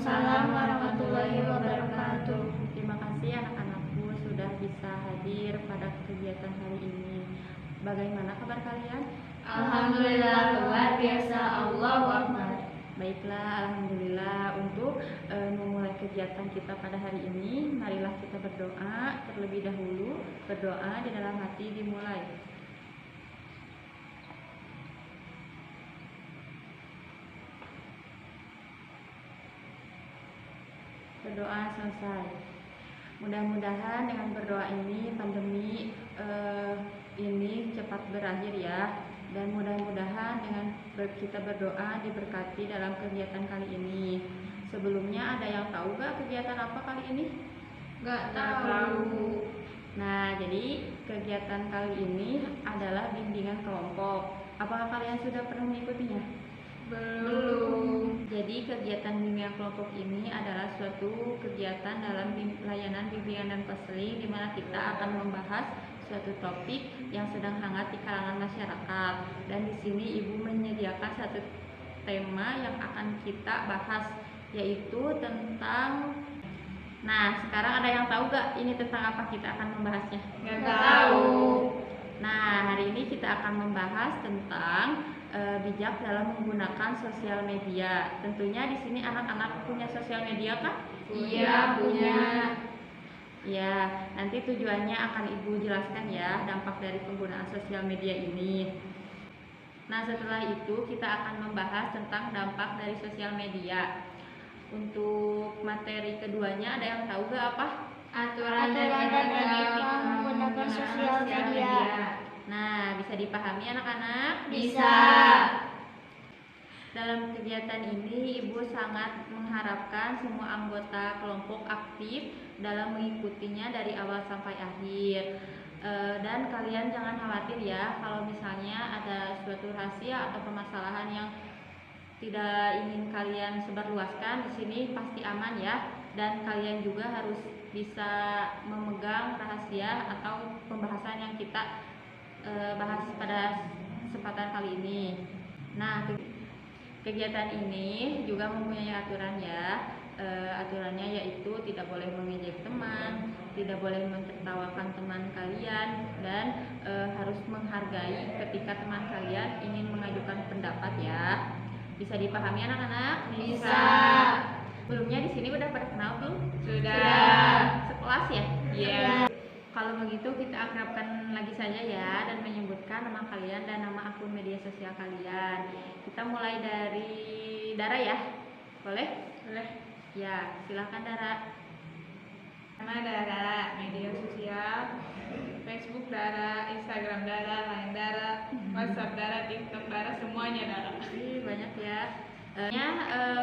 Waalaikumsalam warahmatullahi wabarakatuh. Terima kasih anak-anakku sudah bisa hadir pada kegiatan hari ini. Bagaimana kabar kalian? Alhamdulillah luar biasa, Allahu Akbar. Baiklah, alhamdulillah. Untuk memulai kegiatan kita pada hari ini, marilah kita berdoa terlebih dahulu. Berdoa di dalam hati dimulai. Berdoa selesai. Mudah-mudahan dengan berdoa ini pandemi ini cepat berakhir ya, dan mudah-mudahan dengan kita berdoa diberkati dalam kegiatan kali ini. Sebelumnya ada yang tahu gak kegiatan apa kali ini? Gak tahu. Nah, jadi kegiatan kali ini adalah bimbingan kelompok. Apakah kalian sudah pernah mengikutinya? Belum. Jadi kegiatan bimbingan kelompok ini adalah suatu kegiatan dalam layanan bimbingan dan konseling di mana kita akan membahas suatu topik yang sedang hangat di kalangan masyarakat. Dan di sini Ibu menyediakan satu tema yang akan kita bahas, yaitu tentang. Nah, sekarang ada yang tahu gak ini tentang apa kita akan membahasnya? Gak tahu. Nah, hari ini kita akan membahas tentang bijak dalam menggunakan sosial media. Tentunya di sini anak-anak punya sosial media kan? Iya, punya. Ya, nanti tujuannya akan Ibu jelaskan ya, dampak dari penggunaan sosial media ini. Nah, setelah itu kita akan membahas tentang dampak dari sosial media. Untuk materi keduanya ada yang tahu gak apa? Aturan dan etika menggunakan sosial media. Nah, bisa dipahami anak-anak? Bisa. Dalam kegiatan ini, Ibu sangat mengharapkan semua anggota kelompok aktif dalam mengikutinya dari awal sampai akhir. Dan kalian jangan khawatir ya, kalau misalnya ada suatu rahasia atau permasalahan yang tidak ingin kalian sebarluaskan, di sini pasti aman ya. Dan kalian juga harus bisa memegang rahasia atau pembahasan yang kita bahas pada kesempatan kali ini. Nah, kegiatan ini juga mempunyai aturan ya. Aturannya yaitu tidak boleh mengejek teman, tidak boleh mentertawakan teman kalian, dan harus menghargai ketika teman kalian ingin mengajukan pendapat ya. Bisa dipahami anak-anak? Bisa. Sebelumnya di sini udah pada kenal belum? Sudah. Sekelas ya? Iya. Kalau begitu kita akrabkan lagi saja ya, dan menyebutkan nama kalian dan nama akun media sosial kalian. Kita mulai dari Dara ya, boleh? Boleh. Ya, silahkan Dara. Nama Dara, media sosial, Facebook Dara, Instagram Dara, Line Dara, WhatsApp Dara, TikTok Dara, semuanya Dara. Banyak ya.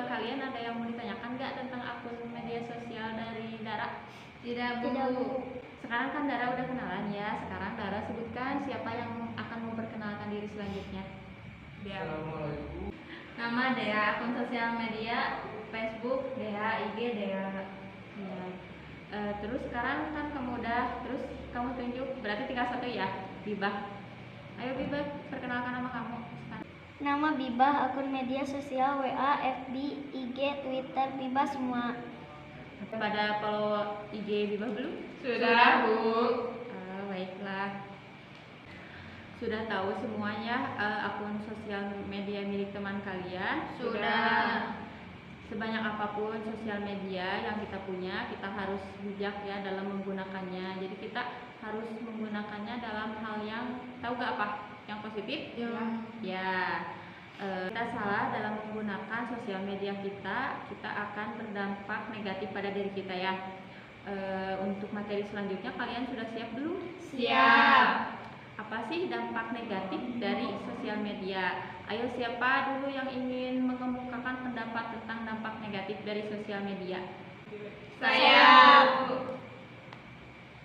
Kalian ada yang mau ditanyakan nggak tentang akun media sosial dari Dara? Tidak, Bu. Sekarang kan Dara udah kenalan ya. Sekarang Dara sebutkan siapa yang akan memperkenalkan diri selanjutnya. Assalamualaikum. Nama Dea, akun sosial media Facebook Dea, IG Dea. Ya. Terus sekarang kan kamu udah, terus kamu tunjuk, berarti tinggal satu ya, Bibah. Ayo Bibah, perkenalkan nama kamu sekarang. Nama Bibah, akun media sosial WA, FB, IG, Twitter, Bibah semua. Pada follow IG Bibah belum? Sudah, Bu. Baiklah. Sudah tahu semuanya akun sosial media milik teman kalian? Sudah. Sebanyak apapun sosial media yang kita punya, kita harus bijak ya dalam menggunakannya. Jadi kita harus menggunakannya dalam hal yang tahu gak apa? Yang positif? Ya. Kita salah dalam menggunakan sosial media kita akan berdampak negatif pada diri kita ya. Untuk materi selanjutnya kalian sudah siap belum? Siap. Apa sih dampak negatif dari sosial media? Ayo, siapa dulu yang ingin mengemukakan pendapat tentang dampak negatif dari sosial media? Saya.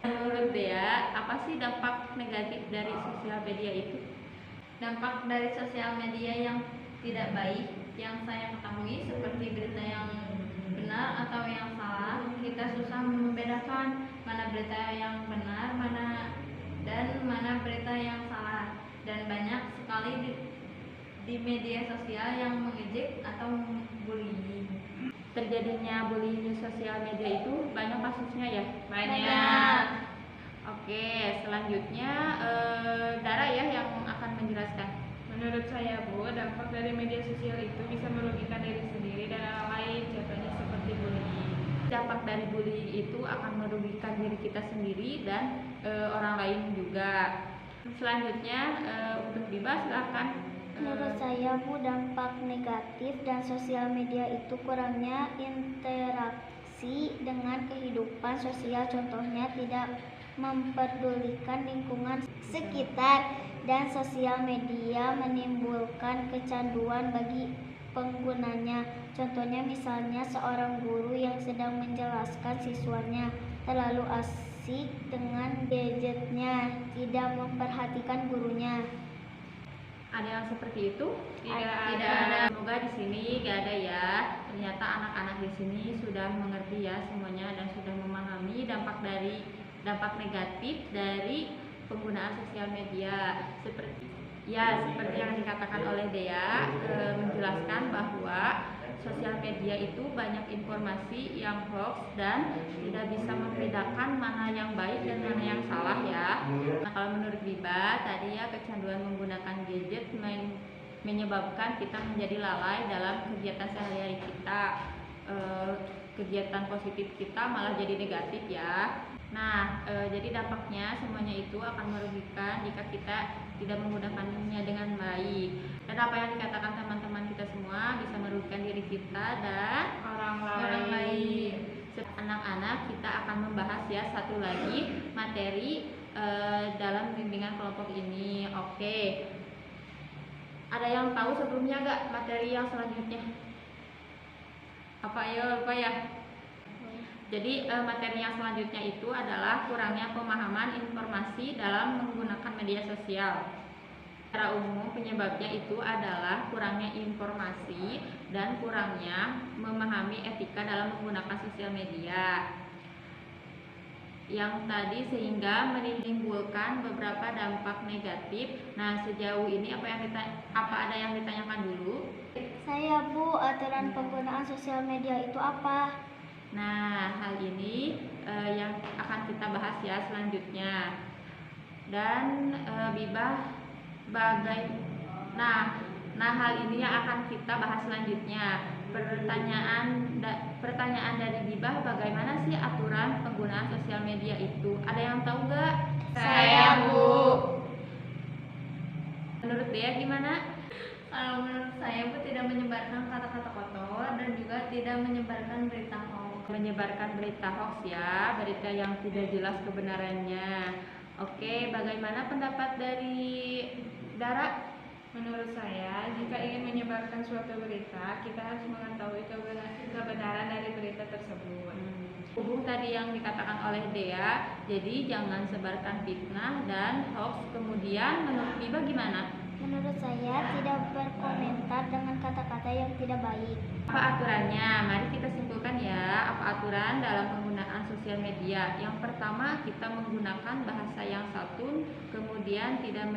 Menurut Dea, apa sih dampak negatif dari sosial media itu? Dampak dari sosial media yang tidak baik yang saya ketahui seperti berita yang benar atau yang salah, kita susah membedakan mana berita yang benar, mana berita yang salah, dan banyak sekali di media sosial yang mengejek atau bullying. terjadinya bullying di sosial media itu banyak kasusnya ya? Banyak. Oke, selanjutnya Dara ya yang akan menjelaskan. Menurut saya Bu, dampak dari media sosial itu bisa merugikan diri sendiri dan orang lain, contohnya seperti bullying. Dampak dari bullying itu akan merugikan diri kita sendiri dan orang lain juga. Selanjutnya untuk Biba silakan. Menurut saya, Bu, dampak negatif dan sosial media itu kurangnya interaksi dengan kehidupan sosial, contohnya tidak memperdulikan lingkungan sekitar, dan sosial media menimbulkan kecanduan bagi penggunanya. Contohnya misalnya seorang guru yang sedang menjelaskan siswanya terlalu asik dengan gadgetnya, tidak memperhatikan gurunya. Ada yang seperti itu? Tidak ada. Semoga di sini gak ada ya. Ternyata anak-anak di sini sudah mengerti ya semuanya dan sudah memahami dampak negatif dari penggunaan sosial media. Seperti yang dikatakan oleh Dea, menjelaskan bahwa sosial media itu banyak informasi yang hoax dan tidak bisa membedakan mana yang baik dan mana yang salah ya. Nah, kalau menurut Biba tadi ya, kecanduan menggunakan gadget menyebabkan kita menjadi lalai dalam kegiatan sehari-hari kita. Kegiatan positif kita malah jadi negatif ya. Nah, jadi dampaknya semuanya itu akan merugikan jika kita tidak menggunakannya dengan baik. Dan apa yang dikatakan teman-teman kita semua bisa merugikan diri kita dan orang lain. Anak-anak, kita akan membahas ya satu lagi materi dalam bimbingan kelompok ini. Oke. Ada yang tahu sebelumnya gak materi yang selanjutnya? Apa ya? Jadi materi yang selanjutnya itu adalah kurangnya pemahaman informasi dalam menggunakan media sosial. Secara umum penyebabnya itu adalah kurangnya informasi dan kurangnya memahami etika dalam menggunakan sosial media. Yang tadi sehingga menimbulkan beberapa dampak negatif. Nah, sejauh ini apa ada yang ditanyakan dulu? Saya, Bu, aturan penggunaan sosial media itu apa? Nah, hal ini yang akan kita bahas ya selanjutnya. Dan Biba Nah, hal ini yang akan kita bahas selanjutnya. Pertanyaan dari Biba, bagaimana sih aturan penggunaan sosial media itu? Ada yang tahu nggak? Saya, Bu. Menurut Dea gimana? Kalau menurut saya, Bu, tidak menyebarkan kata-kata kotor dan juga tidak menyebarkan berita hoax. Menyebarkan berita hoax ya, berita yang tidak jelas kebenarannya. Oke, bagaimana pendapat dari Dara? Menurut saya, jika ingin menyebarkan suatu berita, kita harus mengetahui kebenaran dari berita tersebut. Hubung tadi yang dikatakan oleh Dea, jadi jangan sebarkan fitnah dan hoax. Kemudian menurut Biba gimana? Menurut saya, tidak berkomentar dengan kata-kata yang tidak baik. Apa aturannya? Mari kita simpulkan ya, apa aturan dalam penggunaan sosial media. Yang pertama, kita menggunakan bahasa yang santun, kemudian tidak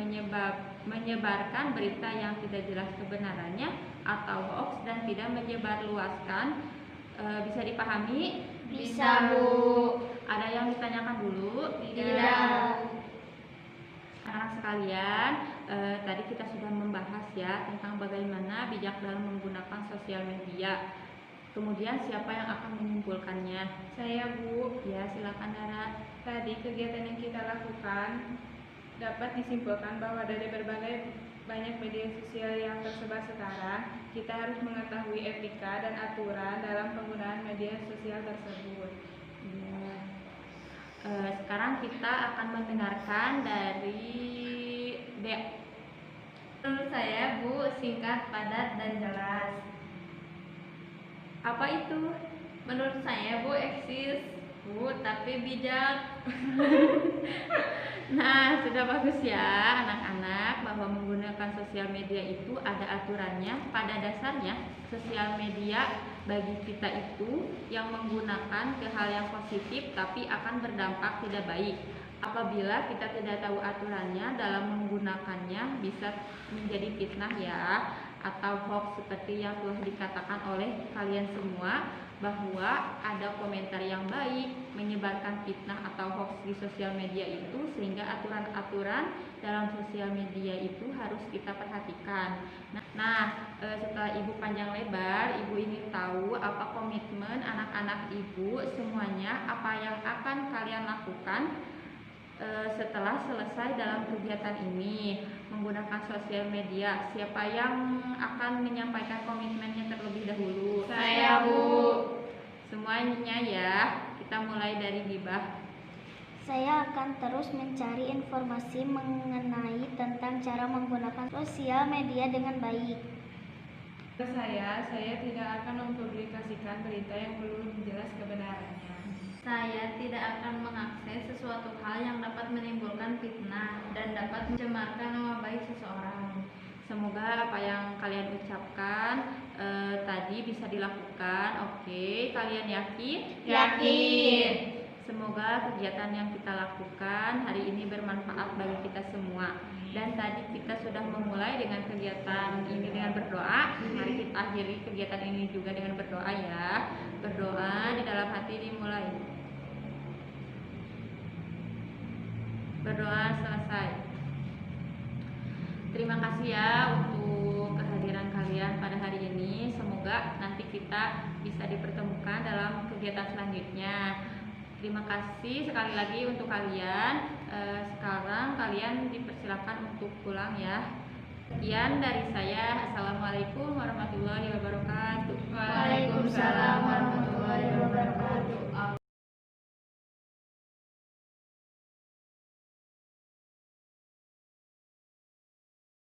menyebarkan berita yang tidak jelas kebenarannya atau hoax, dan tidak menyebarluaskan. Bisa dipahami? Bisa, Bu. Ada yang ditanyakan dulu? Tidak. Anak-anak sekalian, tadi kita sudah membahas ya tentang bagaimana bijak dalam menggunakan sosial media. Kemudian siapa yang akan menyimpulkannya? Saya, Bu. Ya, silakan Dara. Tadi kegiatan yang kita lakukan dapat disimpulkan bahwa dari berbagai banyak media sosial yang tersebar sekarang, kita harus mengetahui etika dan aturan dalam penggunaan media sosial tersebut. Ya. Sekarang kita akan mendengarkan dari Dea. Menurut saya, Bu, singkat, padat, dan jelas. Apa itu? Menurut saya, Bu, eksis, Bu, tapi bijak. Nah, sudah bagus ya anak-anak bahwa menggunakan sosial media itu ada aturannya. Pada dasarnya sosial media bagi kita itu yang menggunakan ke hal yang positif tapi akan berdampak tidak baik. Apabila kita tidak tahu aturannya dalam menggunakannya bisa menjadi fitnah ya. atau hoax seperti yang telah dikatakan oleh kalian semua, bahwa ada komentar yang baik menyebarkan fitnah atau hoax di sosial media itu, sehingga aturan-aturan dalam sosial media itu harus kita perhatikan. Setelah Ibu panjang lebar, Ibu ingin tahu apa komitmen anak-anak Ibu semuanya, apa yang akan kalian lakukan setelah selesai dalam kegiatan ini menggunakan sosial media. Siapa yang akan menyampaikan komitmennya terlebih dahulu? Saya, Bu. Semuanya ya. Kita mulai dari Hibah. Saya akan terus mencari informasi mengenai tentang cara menggunakan sosial media dengan baik. Saya tidak akan mempublikasikan berita yang belum jelas kebenarannya. Saya tidak akan mengakses sesuatu hal yang dapat menimbulkan fitnah dan dapat mencemarkan nama baik seseorang. Semoga apa yang kalian ucapkan tadi bisa dilakukan. Oke, kalian yakin? Yakin. Semoga kegiatan yang kita lakukan hari ini bermanfaat bagi kita semua. Dan tadi kita sudah memulai dengan kegiatan ini dengan berdoa. Mari kita akhiri kegiatan ini juga dengan berdoa ya. Berdoa di dalam hati dimulai. Berdoa selesai. Terima kasih ya untuk kehadiran kalian pada hari ini. Semoga nanti kita bisa dipertemukan dalam kegiatan selanjutnya. Terima kasih sekali lagi untuk kalian. Sekarang kalian dipersilakan untuk pulang ya. Sekian dari saya. Assalamualaikum warahmatullahi wabarakatuh.